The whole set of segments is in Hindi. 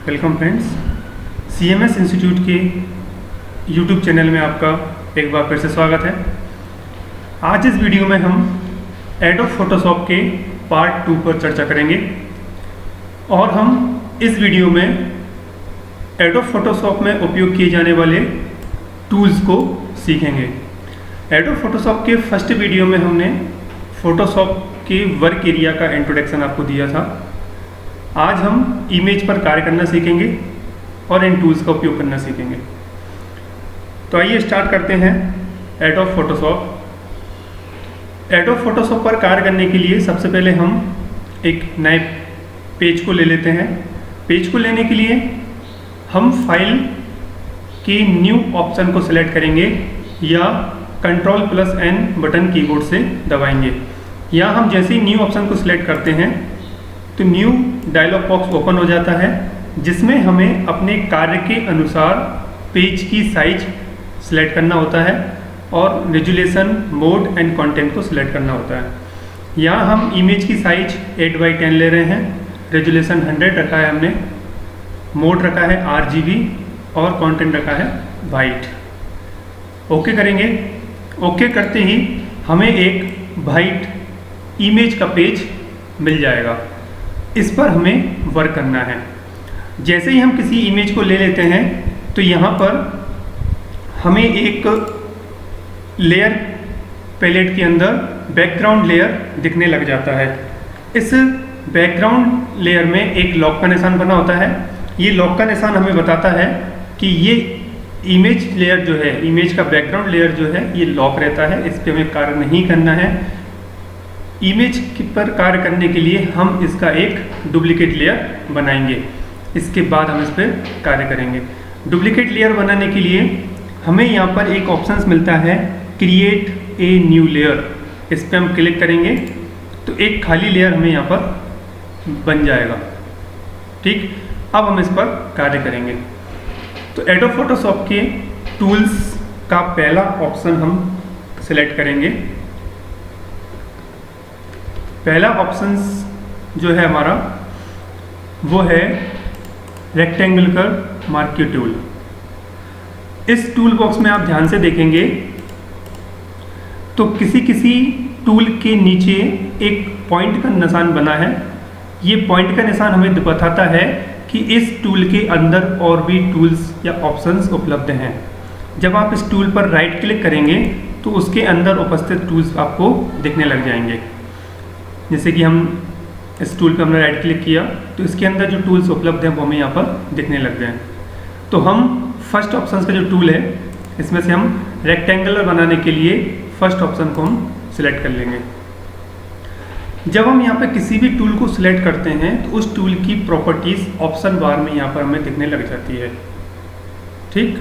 वेलकम फ्रेंड्स, CMS इंस्टीट्यूट के यूट्यूब चैनल में आपका एक बार फिर से स्वागत है। आज इस वीडियो में हम एडोब फोटोशॉप के पार्ट 2 पर चर्चा करेंगे और हम इस वीडियो में एडोब फोटोशॉप में उपयोग किए जाने वाले टूल्स को सीखेंगे। एडोब फोटोशॉप के फर्स्ट वीडियो में हमने फोटोशॉप के वर्क एरिया का इंट्रोडक्शन आपको दिया था। आज हम इमेज पर कार्य करना सीखेंगे और इन टूल्स का उपयोग करना सीखेंगे। तो आइए स्टार्ट करते हैं एडोब फोटोशॉप। एडोब फोटोशॉप पर कार्य करने के लिए सबसे पहले हम एक नए पेज को ले लेते हैं। पेज को लेने के लिए हम फाइल के न्यू ऑप्शन को सिलेक्ट करेंगे या Ctrl+N बटन कीबोर्ड से दबाएंगे। या हम जैसे ही न्यू ऑप्शन को सिलेक्ट करते हैं तो न्यू डायलॉग बॉक्स ओपन हो जाता है, जिसमें हमें अपने कार्य के अनुसार पेज की साइज सिलेक्ट करना होता है और रेजुलेशन, मोड एंड कंटेंट को सिलेक्ट करना होता है। यहाँ हम इमेज की साइज 8x10 ले रहे हैं, रेजुलेशन 100 रखा है हमने, मोड रखा है RGB और कंटेंट रखा है वाइट। ओके करेंगे। ओके करते ही हमें एक वाइट इमेज का पेज मिल जाएगा। इस पर हमें वर्क करना है। जैसे ही हम किसी इमेज को ले लेते हैं तो यहाँ पर हमें एक लेयर पैलेट के अंदर बैकग्राउंड लेयर दिखने लग जाता है। इस बैकग्राउंड लेयर में एक लॉक का निशान बना होता है। ये लॉक का निशान हमें बताता है कि ये इमेज लेयर जो है, इमेज का बैकग्राउंड लेयर जो है, ये लॉक रहता है, इस पर हमें कार्य नहीं करना है। इमेज पर कार्य करने के लिए हम इसका एक डुप्लीकेट लेयर बनाएंगे, इसके बाद हम इस पर कार्य करेंगे। डुप्लीकेट लेयर बनाने के लिए हमें यहाँ पर एक ऑप्शन मिलता है, क्रिएट ए न्यू लेयर। इस पर हम क्लिक करेंगे तो एक खाली लेयर हमें यहाँ पर बन जाएगा। ठीक, अब हम इस पर कार्य करेंगे। तो एडोब फोटोशॉप के टूल्स का पहला ऑप्शन हम सिलेक्ट करेंगे। पहला ऑप्शन जो है हमारा वो है रेक्टेंगुलर मार्क्यू टूल। इस टूल बॉक्स में आप ध्यान से देखेंगे तो किसी टूल के नीचे एक पॉइंट का निशान बना है। ये पॉइंट का निशान हमें बताता है कि इस टूल के अंदर और भी टूल्स या ऑप्शंस उपलब्ध हैं। जब आप इस टूल पर राइट क्लिक करेंगे तो उसके अंदर उपस्थित टूल्स आपको दिखने लग जाएंगे। जैसे कि हम इस टूल पर हमने राइट क्लिक किया तो इसके अंदर जो टूल्स उपलब्ध हैं वो हमें यहाँ पर दिखने लग गए हैं। तो हम फर्स्ट ऑप्शन का जो टूल है, इसमें से हम रेक्टेंगुलर बनाने के लिए फर्स्ट ऑप्शन को हम सिलेक्ट कर लेंगे। जब हम यहाँ पे किसी भी टूल को सिलेक्ट करते हैं तो उस टूल की प्रॉपर्टीज़ ऑप्शन बार में यहाँ पर हमें दिखने लग जाती है। ठीक,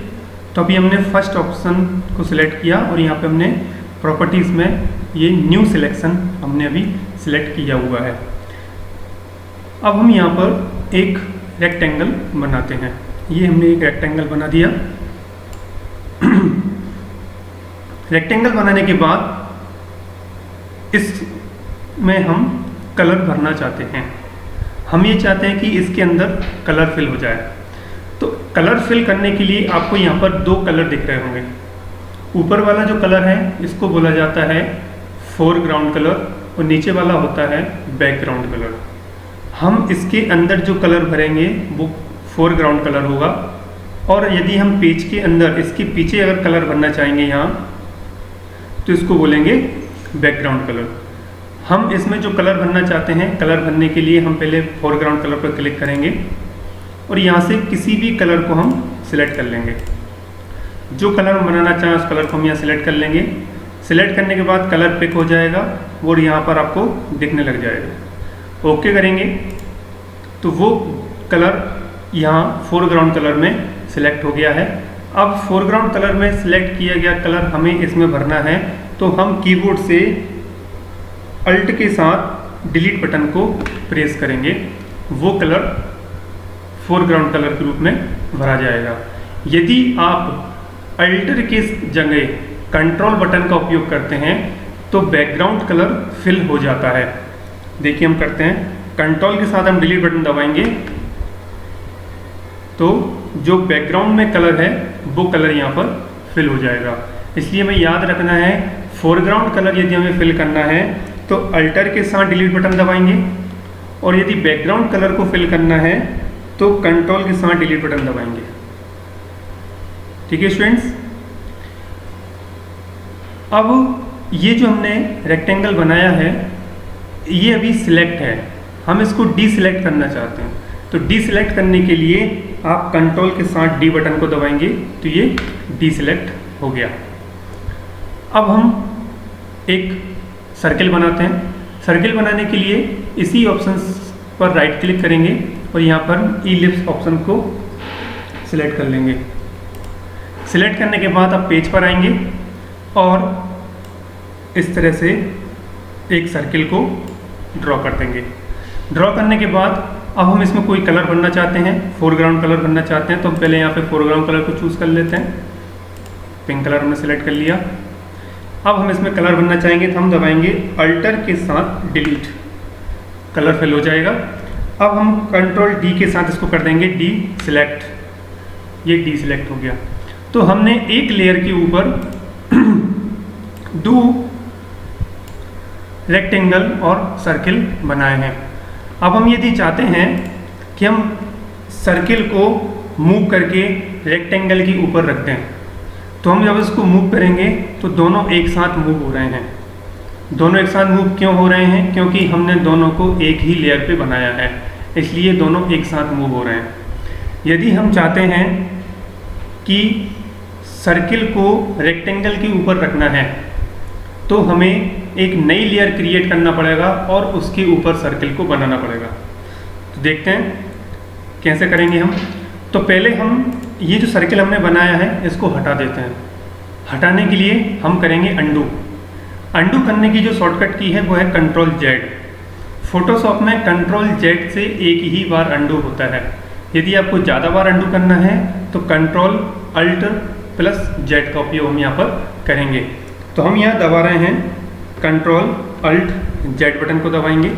तो अभी हमने फर्स्ट ऑप्शन को सिलेक्ट किया और यहाँ पे हमने प्रॉपर्टीज़ में ये न्यू सिलेक्शन हमने अभी सिलेक्ट किया हुआ है। अब हम यहाँ पर एक रेक्टेंगल बनाते हैं। ये हमने एक रेक्टेंगल बना दिया। रेक्टेंगल बनाने के बाद इसमें हम कलर भरना चाहते हैं। हम ये चाहते हैं कि इसके अंदर कलर फिल हो जाए। तो कलर फिल करने के लिए आपको यहाँ पर दो कलर दिख रहे होंगे। ऊपर वाला जो कलर है इसको बोला जाता है फोरग्राउंड कलर और नीचे वाला होता है बैकग्राउंड कलर। हम इसके अंदर जो कलर भरेंगे वो फोरग्राउंड कलर होगा और यदि हम पेज के अंदर इसके पीछे अगर कलर भरना चाहेंगे यहाँ तो इसको बोलेंगे बैकग्राउंड कलर। हम इसमें जो कलर भरना चाहते हैं, कलर भरने के लिए हम पहले फोरग्राउंड कलर पर क्लिक करेंगे और यहाँ से किसी भी कलर को हम सिलेक्ट कर लेंगे। जो कलर हम बनाना चाहें उस कलर को हम यहाँ सिलेक्ट कर लेंगे। सिलेक्ट करने के बाद कलर पिक हो जाएगा और यहाँ पर आपको दिखने लग जाएगा। ओके करेंगे तो वो कलर यहाँ फोरग्राउंड कलर में सिलेक्ट हो गया है। अब फोरग्राउंड कलर में सिलेक्ट किया गया कलर हमें इसमें भरना है, तो हम कीबोर्ड से अल्ट के साथ डिलीट बटन को प्रेस करेंगे। वो कलर फोरग्राउंड कलर के रूप में भरा जाएगा। यदि आप अल्टर के जगह कंट्रोल बटन का उपयोग करते हैं तो बैकग्राउंड कलर फिल हो जाता है। देखिए हम करते हैं, कंट्रोल के साथ हम डिलीट बटन दबाएंगे तो जो बैकग्राउंड में कलर है वो कलर यहाँ पर फिल हो जाएगा। इसलिए हमें याद रखना है, फोरग्राउंड कलर यदि हमें फिल करना है तो अल्टर के साथ डिलीट बटन दबाएंगे, और यदि बैकग्राउंड कलर को फिल करना है तो कंट्रोल के साथ डिलीट बटन दबाएंगे। ठीक है स्टूडेंट्स, अब ये जो हमने रेक्टेंगल बनाया है ये अभी सिलेक्ट है, हम इसको डीसिलेक्ट करना चाहते हैं। तो डीसिलेक्ट करने के लिए आप कंट्रोल के साथ डी बटन को दबाएंगे तो ये डीसिलेक्ट हो गया। अब हम एक सर्किल बनाते हैं। सर्किल बनाने के लिए इसी ऑप्शन पर राइट क्लिक करेंगे और यहाँ पर इलिप्स ऑप्शन को सिलेक्ट कर लेंगे। सिलेक्ट करने के बाद आप पेज पर आएंगे और इस तरह से एक सर्किल को ड्रॉ कर देंगे। ड्रॉ करने के बाद अब हम इसमें कोई कलर भरना चाहते हैं, फोरग्राउंड कलर भरना चाहते हैं, तो हम पहले यहाँ पे फोरग्राउंड कलर को चूज़ कर लेते हैं। पिंक कलर हमने सेलेक्ट कर लिया। अब हम इसमें कलर भरना चाहेंगे तो हम दबाएंगे अल्टर के साथ डिलीट, कलर फिल हो जाएगा। अब हम कंट्रोल डी के साथ इसको कर देंगे डी सिलेक्ट, ये डी सिलेक्ट हो गया। तो हमने एक लेयर के ऊपर दो रेक्टेंगल और सर्किल बनाए हैं। अब हम यदि चाहते हैं कि हम सर्किल को मूव करके रेक्टेंगल के ऊपर रख दें, तो हम जब इसको मूव करेंगे तो दोनों एक साथ मूव हो रहे हैं। दोनों एक साथ मूव क्यों हो रहे हैं? क्योंकि हमने दोनों को एक ही लेयर पे बनाया है, इसलिए दोनों एक साथ मूव हो रहे हैं। यदि हम चाहते हैं कि सर्किल को रेक्टेंगल के ऊपर रखना है तो हमें एक नई लेयर क्रिएट करना पड़ेगा और उसके ऊपर सर्किल को बनाना पड़ेगा। तो देखते हैं कैसे करेंगे हम। तो पहले हम ये जो सर्किल हमने बनाया है इसको हटा देते हैं। हटाने के लिए हम करेंगे अंडू। अंडू करने की जो शॉर्टकट की है वो है कंट्रोल जेड। फोटोशॉप में कंट्रोल जेड से एक ही बार अंडू होता है। यदि आपको ज़्यादा बार अंडू करना है तो कंट्रोल अल्ट प्लस जेड का उपयोग हम यहाँ पर करेंगे। तो हम यहाँ दबा रहे हैं कंट्रोल अल्ट जेड बटन को दबाएंगे,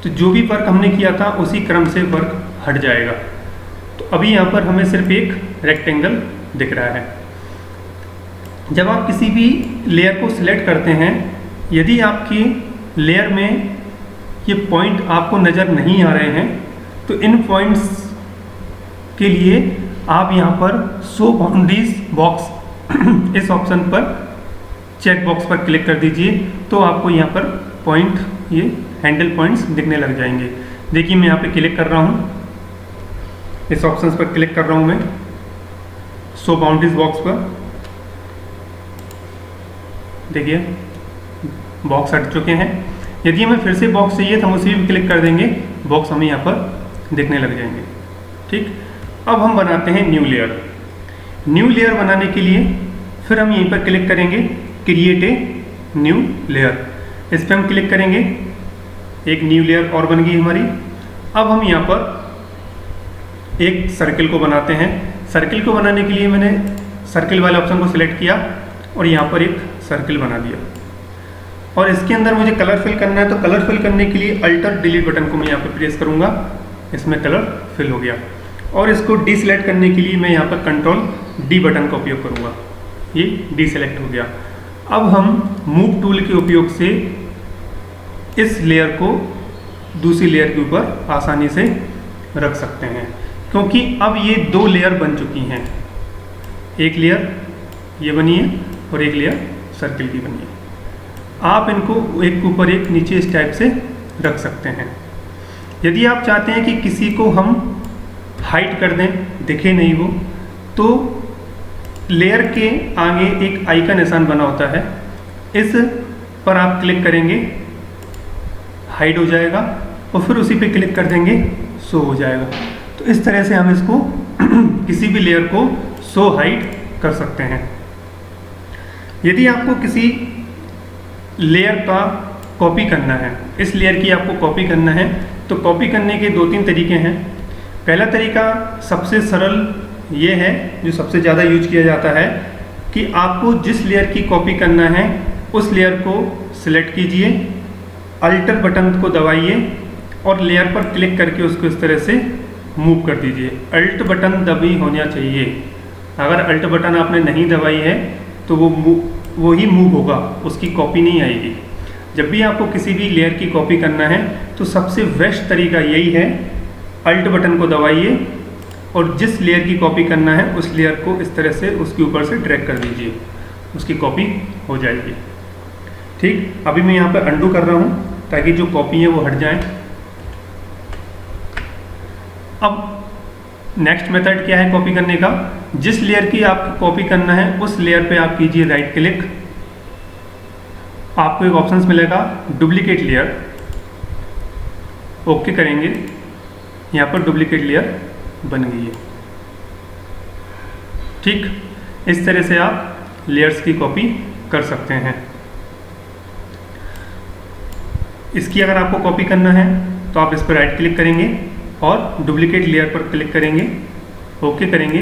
तो जो भी वर्क हमने किया था उसी क्रम से वर्क हट जाएगा। तो अभी यहाँ पर हमें सिर्फ एक रेक्टेंगल दिख रहा है। जब आप किसी भी लेयर को सिलेक्ट करते हैं, यदि आपकी लेयर में ये पॉइंट आपको नज़र नहीं आ रहे हैं तो इन पॉइंट्स के लिए आप यहाँ पर शो बाउंड्रीज बॉक्स इस ऑप्शन पर चेक बॉक्स पर क्लिक कर दीजिए, तो आपको यहाँ पर पॉइंट, ये हैंडल पॉइंट्स दिखने लग जाएंगे। देखिए मैं यहाँ पे क्लिक कर रहा हूँ, इस ऑप्शन पर क्लिक कर रहा हूँ मैं शो बाउंड्रीज बॉक्स पर। देखिए बॉक्स हट चुके हैं। यदि हमें फिर से बॉक्स चाहिए तो हम उसी भी क्लिक कर देंगे, बॉक्स हमें यहाँ पर दिखने लग जाएंगे। ठीक, अब हम बनाते हैं न्यू लेयर। न्यू लेयर बनाने के लिए फिर हम यहीं पर क्लिक करेंगे क्रिएट ए न्यू लेयर। इस पर हम क्लिक करेंगे, एक न्यू लेयर और बन गई हमारी। अब हम यहाँ पर एक सर्किल को बनाते हैं। सर्किल को बनाने के लिए मैंने सर्किल वाले ऑप्शन को सिलेक्ट किया और यहाँ पर एक सर्किल बना दिया। और इसके अंदर मुझे कलर फिल करना है, तो कलर फिल करने के लिए अल्टर डिलीट बटन को मैं यहाँ पर प्रेस करूँगा, इसमें कलर फिल हो गया। और इसको डीसिलेक्ट करने के लिए मैं यहाँ पर कंट्रोल डी बटन का उपयोग करूँगा, ये डीसिलेक्ट हो गया। अब हम मूव टूल के उपयोग से इस लेयर को दूसरी लेयर के ऊपर आसानी से रख सकते हैं, क्योंकि अब ये दो लेयर बन चुकी हैं। एक लेयर ये बनी है और एक लेयर सर्किल की बनी है। आप इनको एक ऊपर एक नीचे इस टाइप से रख सकते हैं। यदि आप चाहते हैं कि किसी को हम हाइड कर दें, दिखे नहीं वो, तो लेयर के आगे एक आई का निशान बना होता है, इस पर आप क्लिक करेंगे, हाइड हो जाएगा, और फिर उसी पे क्लिक कर देंगे, शो हो जाएगा। तो इस तरह से हम इसको किसी भी लेयर को शो हाइड कर सकते हैं। यदि आपको किसी लेयर का कॉपी करना है, इस लेयर की आपको कॉपी करना है, तो कॉपी करने के 2-3 तरीके हैं। पहला तरीका सबसे सरल ये है, जो सबसे ज़्यादा यूज किया जाता है, कि आपको जिस लेयर की कॉपी करना है उस लेयर को सिलेक्ट कीजिए, अल्टर बटन को दबाइए और लेयर पर क्लिक करके उसको इस तरह से मूव कर दीजिए। अल्ट बटन दबी होना चाहिए। अगर अल्ट बटन आपने नहीं दबाई है तो वो ही मूव होगा, उसकी कॉपी नहीं आएगी। जब भी आपको किसी भी लेयर की कॉपी करना है तो सबसे बेस्ट तरीका यही है, अल्ट बटन को दबाइए और जिस लेयर की कॉपी करना है उस लेयर को इस तरह से उसके ऊपर से ड्रैग कर दीजिए, उसकी कॉपी हो जाएगी। ठीक, अभी मैं यहाँ पर अंडू कर रहा हूँ ताकि जो कॉपी है वो हट जाए। अब नेक्स्ट मेथड क्या है कॉपी करने का? जिस लेयर की आपको कॉपी करना है उस लेयर पे आप कीजिए राइट क्लिक। आपको एक ऑप्शंस मिलेगा डुप्लीकेट लेयर, ओके करेंगे। यहाँ पर डुप्लीकेट लेयर बन गई है। ठीक, इस तरह से आप लेयर्स की कॉपी कर सकते हैं। इसकी अगर आपको कॉपी करना है तो आप इस पर राइट क्लिक करेंगे और डुप्लीकेट लेयर पर क्लिक करेंगे, ओके करेंगे।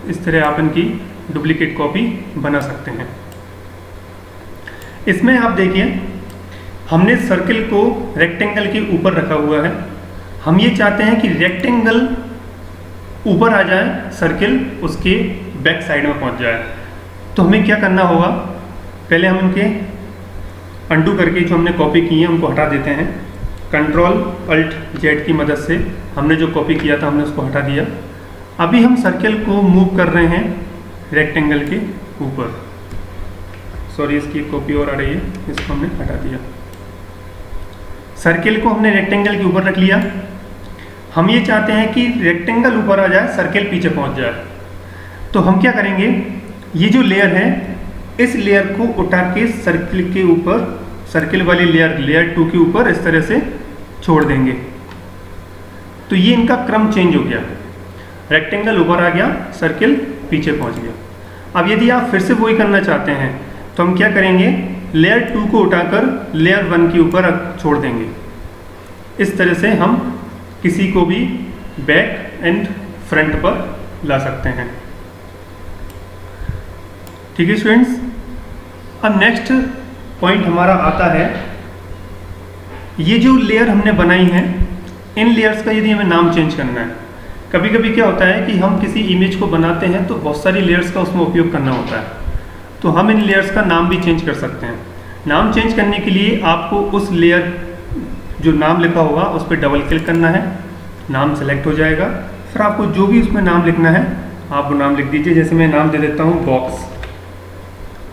इस तरह आप इनकी डुप्लीकेट कॉपी बना सकते हैं। इसमें आप देखिए हमने सर्किल को रेक्टेंगल के ऊपर रखा हुआ है। हम ये चाहते हैं कि रेक्टेंगल ऊपर आ जाए, सर्किल उसके बैक साइड में पहुंच जाए। तो हमें क्या करना होगा, पहले हम इनके अंडू करके जो हमने कॉपी की है उनको हटा देते हैं। कंट्रोल अल्ट जेड की मदद से हमने जो कॉपी किया था हमने उसको हटा दिया। अभी हम सर्किल को मूव कर रहे हैं रेक्टेंगल के ऊपर। सॉरी, इसकी कॉपी और आ रही है, इसको हमने हटा दिया। सर्किल को हमने रेक्टेंगल के ऊपर रख लिया। हम ये चाहते हैं कि रेक्टेंगल ऊपर आ जाए, सर्किल पीछे पहुंच जाए। तो हम क्या करेंगे, ये जो लेयर है इस लेयर को उठा के सर्किल के ऊपर, सर्किल वाली लेयर 2 के ऊपर इस तरह से छोड़ देंगे। तो ये इनका क्रम चेंज हो गया, रेक्टेंगल ऊपर आ गया, सर्किल पीछे पहुंच गया। अब यदि आप फिर से वही करना चाहते हैं तो हम क्या करेंगे, लेयर 2 को उठाकर लेयर 1 के ऊपर छोड़ देंगे। इस तरह से हम किसी को भी बैक एंड फ्रंट पर ला सकते हैं। ठीक है स्टूडेंट्स, अब नेक्स्ट पॉइंट हमारा आता है, ये जो लेयर हमने बनाई है इन लेयर्स का यदि हमें नाम चेंज करना है। कभी कभी क्या होता है कि हम किसी इमेज को बनाते हैं तो बहुत सारी लेयर्स का उसमें उपयोग करना होता है, तो हम इन लेयर्स का नाम भी चेंज कर सकते हैं। नाम चेंज करने के लिए आपको उस लेयर जो नाम लिखा होगा उस पर डबल क्लिक करना है, नाम सेलेक्ट हो जाएगा। फिर आपको जो भी उसमें नाम लिखना है आप वो नाम लिख दीजिए। जैसे मैं नाम दे देता हूँ बॉक्स,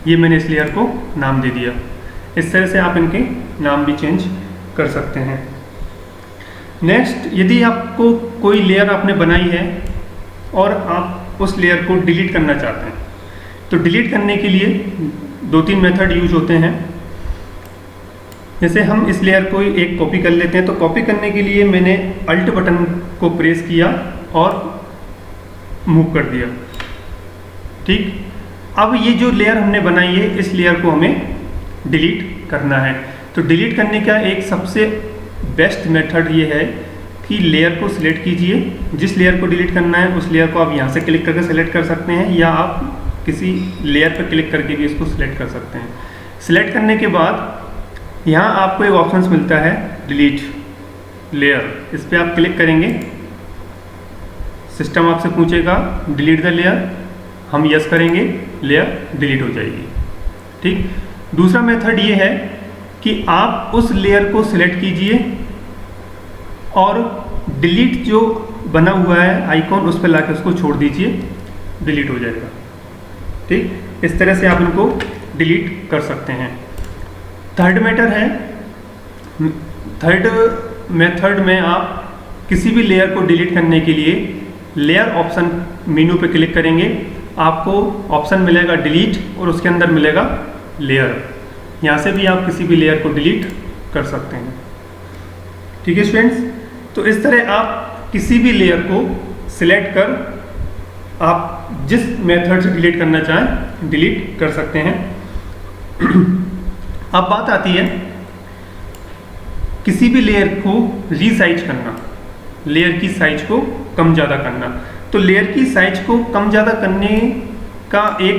ये मैंने इस लेयर को नाम दे दिया। इस तरह से आप इनके नाम भी चेंज कर सकते हैं। नेक्स्ट, यदि आपको कोई लेयर आपने बनाई है और आप उस लेयर को डिलीट करना चाहते हैं तो डिलीट करने के लिए 2-3 मेथड यूज होते हैं। जैसे हम इस लेयर को एक कॉपी कर लेते हैं, तो कॉपी करने के लिए मैंने अल्ट बटन को प्रेस किया और मूव कर दिया। ठीक, अब ये जो लेयर हमने बनाई है इस लेयर को हमें डिलीट करना है। तो डिलीट करने का एक सबसे बेस्ट मेथड ये है कि लेयर को सिलेक्ट कीजिए। जिस लेयर को डिलीट करना है उस लेयर को आप यहाँ से क्लिक करके सिलेक्ट कर सकते हैं, या आप किसी लेयर पर क्लिक करके भी इसको सिलेक्ट कर सकते हैं। सिलेक्ट करने के बाद यहाँ आपको एक ऑप्शंस मिलता है डिलीट लेयर, इस पर आप क्लिक करेंगे। सिस्टम आपसे पूछेगा डिलीट द लेयर, हम यस करेंगे, लेयर डिलीट हो जाएगी। ठीक, दूसरा मेथड ये है कि आप उस लेयर को सिलेक्ट कीजिए और डिलीट जो बना हुआ है आइकॉन उस पर लाकर उसको छोड़ दीजिए, डिलीट हो जाएगा। ठीक, इस तरह से आप इनको डिलीट कर सकते हैं। थर्ड मेथड में आप किसी भी लेयर को डिलीट करने के लिए लेयर ऑप्शन मेनू पे क्लिक करेंगे, आपको ऑप्शन मिलेगा डिलीट और उसके अंदर मिलेगा लेयर। यहाँ से भी आप किसी भी लेयर को डिलीट कर सकते हैं। ठीक है स्टूडेंट्स, तो इस तरह आप किसी भी लेयर को सिलेक्ट कर आप जिस मेथड से डिलीट करना चाहें डिलीट कर सकते हैं। अब बात आती है किसी भी लेयर को रीसाइज करना, लेयर की साइज को कम ज़्यादा करना। तो लेयर की साइज को कम ज़्यादा करने का एक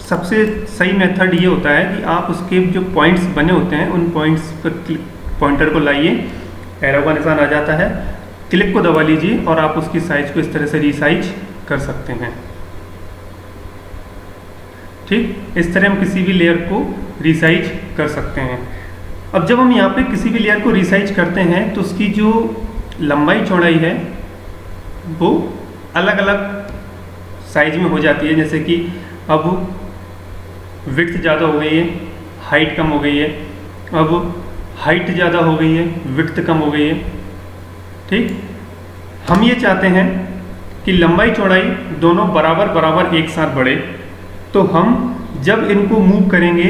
सबसे सही मेथड ये होता है कि आप उसके जो पॉइंट्स बने होते हैं उन पॉइंट्स पर पॉइंटर को लाइए, एरो का निशान आ जाता है, क्लिक को दबा लीजिए और आप उसकी साइज को इस तरह से रीसाइज कर सकते हैं। ठीक, इस तरह हम किसी भी लेयर को रीसाइज कर सकते हैं। अब जब हम यहाँ पे किसी भी लेयर को रीसाइज करते हैं तो उसकी जो लंबाई चौड़ाई है वो अलग अलग साइज में हो जाती है। जैसे कि अब विड्थ ज़्यादा हो गई है, हाइट कम हो गई है। अब हाइट ज़्यादा हो गई है, विड्थ कम हो गई है। ठीक, हम ये चाहते हैं कि लंबाई चौड़ाई दोनों बराबर बराबर एक साथ बढ़े। तो हम जब इनको मूव करेंगे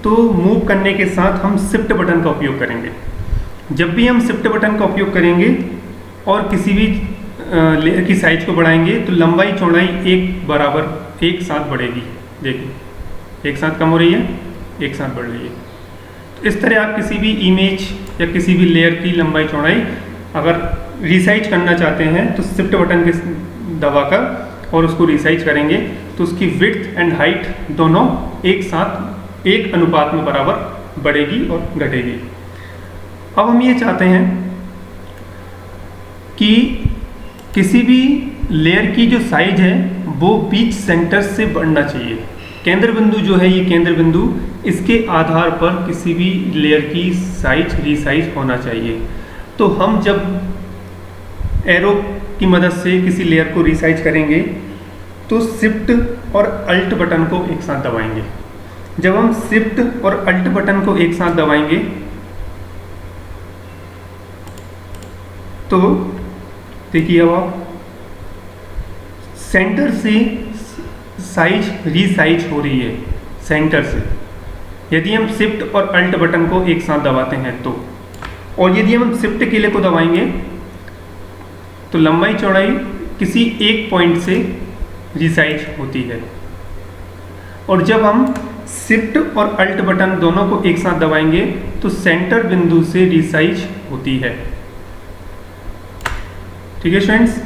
तो मूव करने के साथ हम शिफ्ट बटन का उपयोग करेंगे। जब भी हम शिफ्ट बटन का उपयोग करेंगे और किसी भी लेयर की साइज को बढ़ाएंगे तो लंबाई चौड़ाई एक बराबर एक साथ बढ़ेगी। देखिए, एक साथ कम हो रही है, एक साथ बढ़ रही है। तो इस तरह आप किसी भी इमेज या किसी भी लेयर की लंबाई चौड़ाई अगर रीसाइज करना चाहते हैं तो शिफ्ट बटन के दबाकर और उसको रीसाइज करेंगे तो उसकी विड्थ एंड हाइट दोनों एक साथ एक अनुपात में बराबर बढ़ेगी और घटेगी। अब हम ये चाहते हैं कि किसी भी लेयर की जो साइज है वो बीच सेंटर से बढ़ना चाहिए। केंद्र बिंदु जो है, ये केंद्र बिंदु, इसके आधार पर किसी भी लेयर की साइज रीसाइज होना चाहिए। तो हम जब एरो की मदद से किसी लेयर को रीसाइज करेंगे तो शिफ्ट और अल्ट बटन को एक साथ दबाएंगे। जब हम शिफ्ट और अल्ट बटन को एक साथ दबाएंगे तो देखिए अब आप सेंटर से साइज रीसाइज हो रही है, सेंटर से। यदि हम शिफ्ट और अल्ट बटन को एक साथ दबाते हैं तो, और यदि हम शिफ्ट कीले को दबाएंगे तो लंबाई चौड़ाई किसी एक पॉइंट से रीसाइज होती है। और जब हम शिफ्ट और अल्ट बटन दोनों को एक साथ दबाएंगे तो सेंटर बिंदु से रीसाइज होती है। ठीक है स्टूडेंट्स,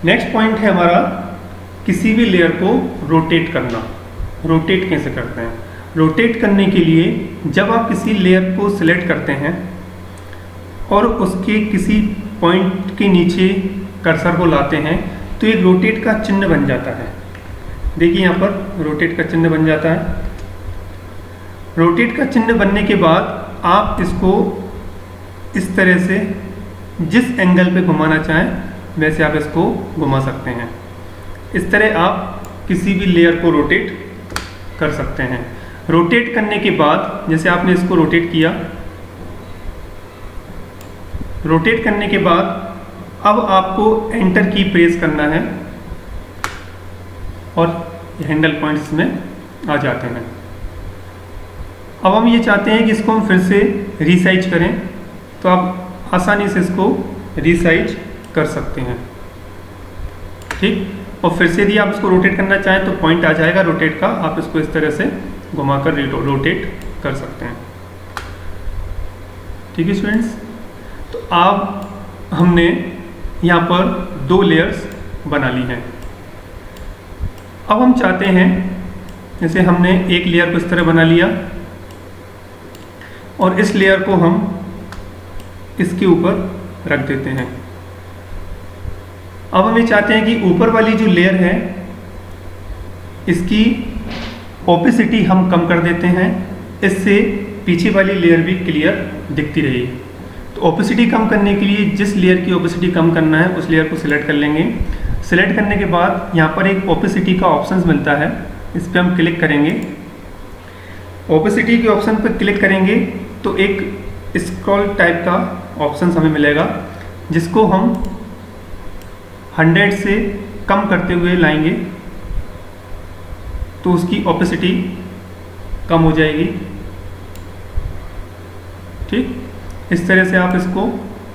नेक्स्ट पॉइंट है हमारा किसी भी लेयर को रोटेट करना। रोटेट कैसे करते हैं? रोटेट करने के लिए जब आप किसी लेयर को सिलेक्ट करते हैं और उसके किसी पॉइंट के नीचे कर्सर को लाते हैं तो एक रोटेट का चिन्ह बन जाता है। देखिए यहाँ पर रोटेट का चिन्ह बन जाता है। रोटेट का चिन्ह बनने के बाद आप इसको इस तरह से जिस एंगल पे घुमाना चाहें वैसे आप इसको घुमा सकते हैं। इस तरह आप किसी भी लेयर को रोटेट कर सकते हैं। रोटेट करने के बाद जैसे आपने इसको रोटेट किया, रोटेट करने के बाद अब आपको एंटर की प्रेस करना है और हैंडल पॉइंट्स में आ जाते हैं। अब हम ये चाहते हैं कि इसको हम फिर से रीसाइज करें तो आप आसानी से इसको रीसाइज कर सकते हैं। ठीक, और फिर से यदि आप इसको रोटेट करना चाहें तो पॉइंट आ जाएगा रोटेट का, आप इसको इस तरह से घुमाकर रोटेट कर सकते हैं। ठीक है स्टूडेंट्स, तो अब हमने यहाँ पर दो लेयर्स बना ली हैं। अब हम चाहते हैं, जैसे हमने एक लेयर को इस तरह बना लिया और इस लेयर को हम इसके ऊपर रख देते हैं। अब हम ये चाहते हैं कि ऊपर वाली जो लेयर है इसकी ओपेसिटी हम कम कर देते हैं, इससे पीछे वाली लेयर भी क्लियर दिखती रही। तो ओपेसिटी कम करने के लिए जिस लेयर की ओपेसिटी कम करना है उस लेयर को सिलेक्ट कर लेंगे। सिलेक्ट करने के बाद यहाँ पर एक ओपेसिटी का ऑप्शन मिलता है, इस पर हम क्लिक करेंगे। ओपेसिटी के ऑप्शन पर क्लिक करेंगे तो एक स्क्रॉल टाइप का ऑप्शन हमें मिलेगा जिसको हम 100 से कम करते हुए लाएंगे तो उसकी ओपेसिटी कम हो जाएगी। ठीक, इस तरह से आप इसको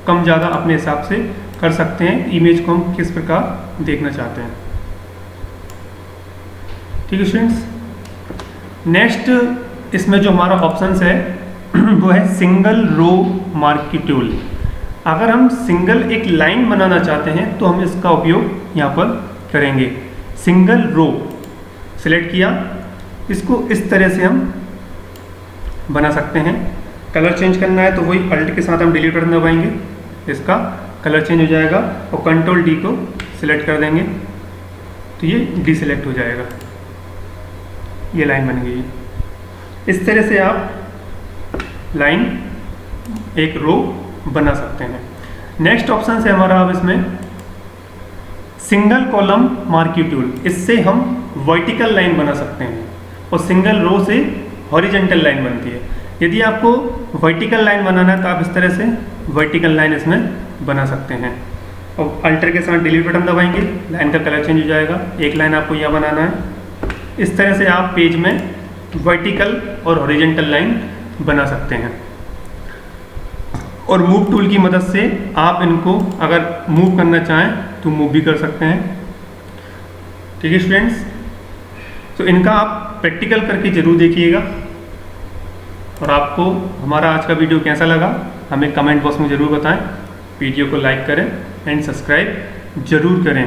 कम ज़्यादा अपने हिसाब से कर सकते हैं, इमेज को हम किस प्रकार देखना चाहते हैं। ठीक है स्टूडेंट्स, नेक्स्ट इसमें जो हमारा ऑप्शंस है वो है सिंगल रो मार्क टूल। अगर हम सिंगल एक लाइन बनाना चाहते हैं तो हम इसका उपयोग यहाँ पर करेंगे। सिंगल रो सिलेक्ट किया, इसको इस तरह से हम बना सकते हैं। कलर चेंज करना है तो वही अल्ट के साथ हम डिलीट बटन दबाएंगे, इसका कलर चेंज हो जाएगा और कंट्रोल डी को सिलेक्ट कर देंगे तो ये डीसिलेक्ट हो जाएगा, ये लाइन बन गई है। इस तरह से आप लाइन एक रो बना सकते हैं। नेक्स्ट ऑप्शन है हमारा अब इसमें सिंगल कॉलम मार्की टूल। इससे हम वर्टिकल लाइन बना सकते हैं और सिंगल रो से हॉरिजेंटल लाइन बनती है। यदि आपको वर्टिकल लाइन बनाना है तो आप इस तरह से वर्टिकल लाइन इसमें बना सकते हैं और अल्टर के साथ डिलीट बटन दबाएंगे, लाइन का कलर चेंज हो जाएगा। एक लाइन आपको यह बनाना है। इस तरह से आप पेज में वर्टिकल और हॉरिजेंटल लाइन बना सकते हैं। और मूव टूल की मदद से आप इनको अगर मूव करना चाहें तो मूव भी कर सकते हैं। ठीक है स्टूडेंट्स, तो इनका आप प्रैक्टिकल करके ज़रूर देखिएगा। और आपको हमारा आज का वीडियो कैसा लगा हमें कमेंट बॉक्स में ज़रूर बताएं। वीडियो को लाइक करें एंड सब्सक्राइब ज़रूर करें।